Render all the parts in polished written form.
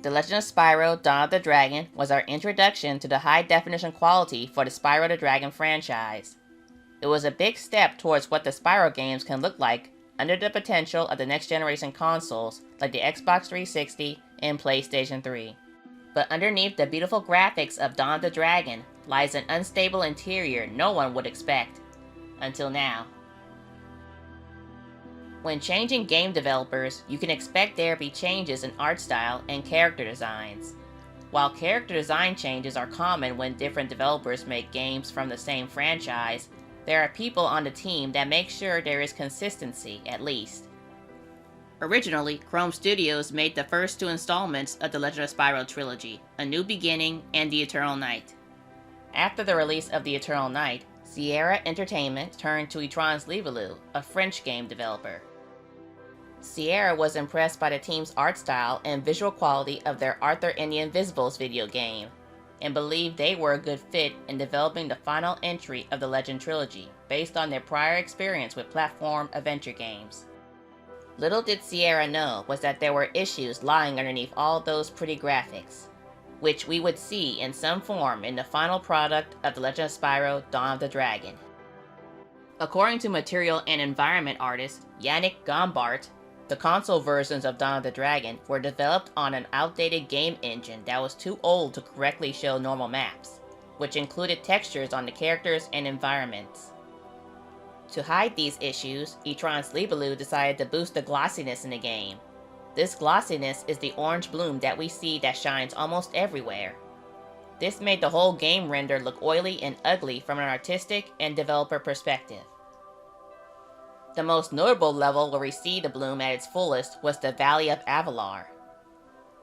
The Legend of Spyro Dawn of the Dragon was our introduction to the high-definition quality for the Spyro the Dragon franchise. It was a big step towards what the Spyro games can look like under the potential of the next-generation consoles like the Xbox 360 and PlayStation 3. But underneath the beautiful graphics of Dawn of the Dragon lies an unstable interior no one would expect. Until now. When changing game developers, you can expect there to be changes in art style and character designs. While character design changes are common when different developers make games from the same franchise, there are people on the team that make sure there is consistency, at least. Originally, Chrome Studios made the first two installments of the Legend of Spyro trilogy, A New Beginning and The Eternal Night. After the release of The Eternal Night, Sierra Entertainment turned to Étrange Livelou, a French game developer. Sierra was impressed by the team's art style and visual quality of their Arthur and the Invisibles video game, and believed they were a good fit in developing the final entry of the Legend trilogy, based on their prior experience with platform adventure games. Little did Sierra know was that there were issues lying underneath all those pretty graphics, which we would see in some form in the final product of The Legend of Spyro Dawn of the Dragon. According to material and environment artist Yannick Gombart, the console versions of Dawn of the Dragon were developed on an outdated game engine that was too old to correctly show normal maps, which included textures on the characters and environments. To hide these issues, Étrange Livelou decided to boost the glossiness in the game. This glossiness is the orange bloom that we see that shines almost everywhere. This made the whole game render look oily and ugly from an artistic and developer perspective. The most notable level where we see the bloom at its fullest was the Valley of Avalar.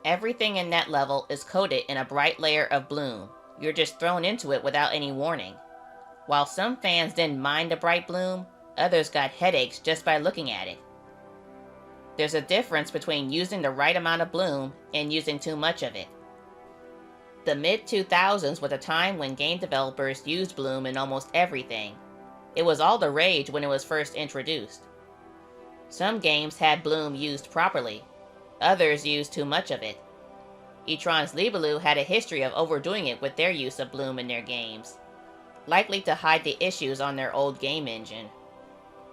Everything in that level is coated in a bright layer of bloom. You're just thrown into it without any warning. While some fans didn't mind the bright bloom, others got headaches just by looking at it. There's a difference between using the right amount of bloom and using too much of it. The mid-2000s was a time when game developers used bloom in almost everything. It was all the rage when it was first introduced. Some games had bloom used properly, others used too much of it. Étrange Livelou had a history of overdoing it with their use of bloom in their games, likely to hide the issues on their old game engine.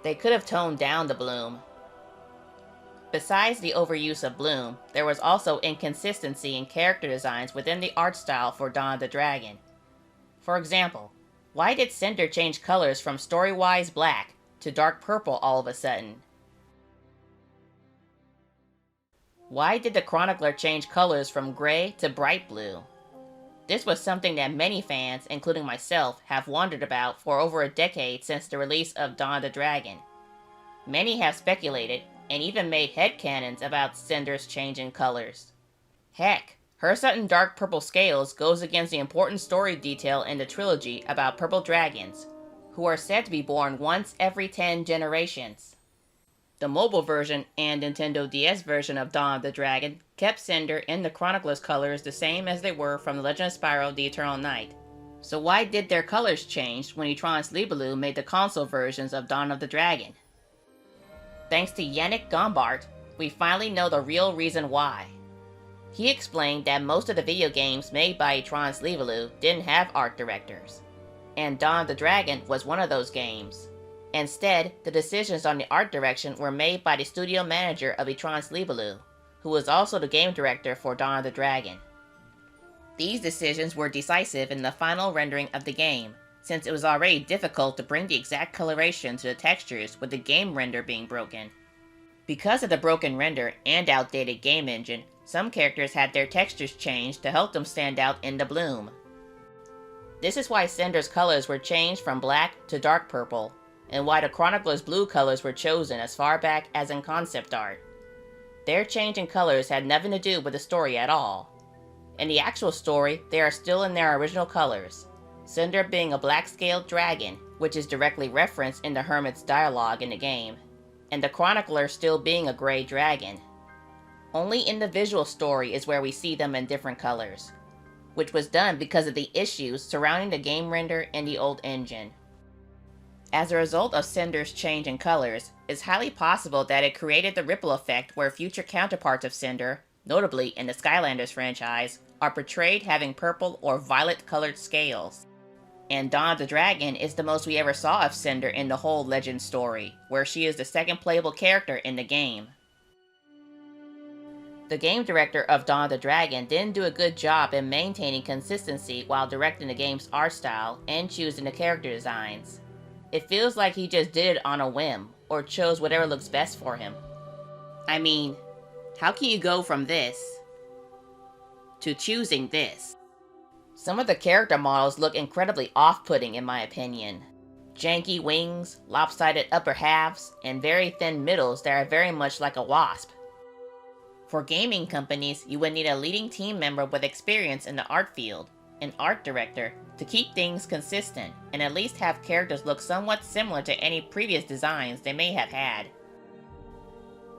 They could have toned down the bloom. Besides the overuse of bloom, there was also inconsistency in character designs within the art style for Dawn of the Dragon. For example, why did Cynder change colors from Storywise black to dark purple all of a sudden? Why did the Chronicler change colors from gray to bright blue? This was something that many fans, including myself, have wondered about for over a decade since the release of Dawn of the Dragon. Many have speculated, and even made headcanons about Cynder's change in colors. Heck, her sudden dark purple scales goes against the important story detail in the trilogy about purple dragons, who are said to be born once every 10 generations. The mobile version and Nintendo DS version of Dawn of the Dragon kept Cynder and the Chronicler's colors the same as they were from The Legend of Spyro The Eternal Night. So why did their colors change when Étrange Livelou made the console versions of Dawn of the Dragon? Thanks to Yannick Gombart, we finally know the real reason why. He explained that most of the video games made by Étrange Livelou didn't have art directors, and Dawn of the Dragon was one of those games. Instead, the decisions on the art direction were made by the studio manager of Étrange Livelou, who was also the game director for Dawn of the Dragon. These decisions were decisive in the final rendering of the game, since it was already difficult to bring the exact coloration to the textures with the game render being broken. Because of the broken render and outdated game engine, some characters had their textures changed to help them stand out in the bloom. This is why Cynder's colors were changed from black to dark purple, and why the Chronicler's blue colors were chosen as far back as in concept art. Their change in colors had nothing to do with the story at all. In the actual story, they are still in their original colors, Cynder being a black-scaled dragon, which is directly referenced in the Hermit's dialogue in the game, and the Chronicler still being a gray dragon. Only in the visual story is where we see them in different colors, which was done because of the issues surrounding the game render and the old engine. As a result of Cynder's change in colors, it's highly possible that it created the ripple effect where future counterparts of Cynder, notably in the Skylanders franchise, are portrayed having purple or violet colored scales. And Dawn of the Dragon is the most we ever saw of Cynder in the whole Legend story, where she is the second playable character in the game. The game director of Dawn of the Dragon didn't do a good job in maintaining consistency while directing the game's art style and choosing the character designs. It feels like he just did it on a whim, or chose whatever looks best for him. I mean, how can you go from this to choosing this? Some of the character models look incredibly off-putting in my opinion. Janky wings, lopsided upper halves, and very thin middles that are very much like a wasp. For gaming companies, you would need a leading team member with experience in the art field, an art director, to keep things consistent and at least have characters look somewhat similar to any previous designs they may have had.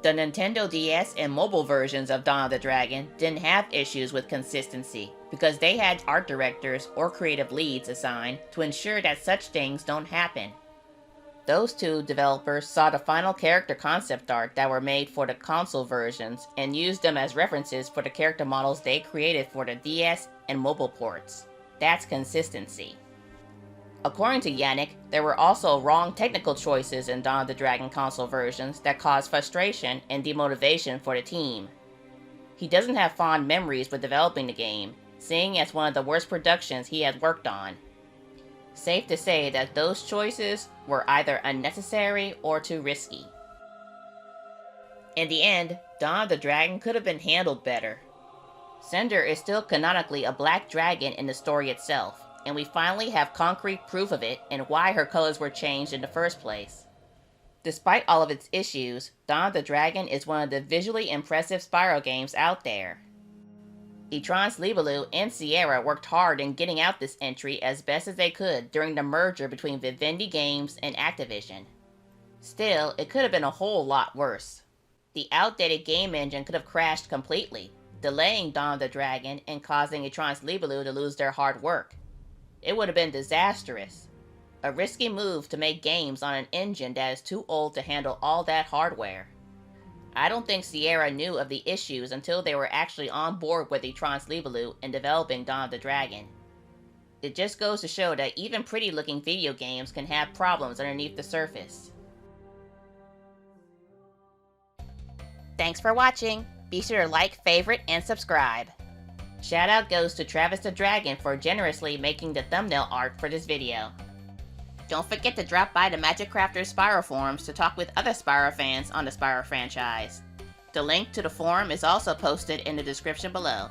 The Nintendo DS and mobile versions of Dawn of the Dragon didn't have issues with consistency because they had art directors or creative leads assigned to ensure that such things don't happen. Those two developers saw the final character concept art that were made for the console versions and used them as references for the character models they created for the DS and mobile ports. That's consistency. According to Yannick, there were also wrong technical choices in Dawn of the Dragon console versions that caused frustration and demotivation for the team. He doesn't have fond memories with developing the game, seeing as one of the worst productions he has worked on. Safe to say that those choices were either unnecessary or too risky. In the end, Dawn of the Dragon could have been handled better. Cynder is still canonically a black dragon in the story itself, and we finally have concrete proof of it and why her colors were changed in the first place. Despite all of its issues, Dawn of the Dragon is one of the visually impressive Spyro games out there. Etrance Libaloo and Sierra worked hard in getting out this entry as best as they could during the merger between Vivendi Games and Activision. Still, it could have been a whole lot worse. The outdated game engine could have crashed completely, delaying Dawn of the Dragon and causing Etrance Libaloo to lose their hard work. It would have been disastrous. A risky move to make games on an engine that is too old to handle all that hardware. I don't think Sierra knew of the issues until they were actually on board with Etrance Libaloo in developing Dawn of the Dragon. It just goes to show that even pretty looking video games can have problems underneath the surface. Thanks for watching. Be sure to like, favorite, and subscribe. Shout out goes to Travis the Dragon for generously making the thumbnail art for this video. Don't forget to drop by the Magic Crafters Spyro forums to talk with other Spyro fans on the Spyro franchise. The link to the forum is also posted in the description below.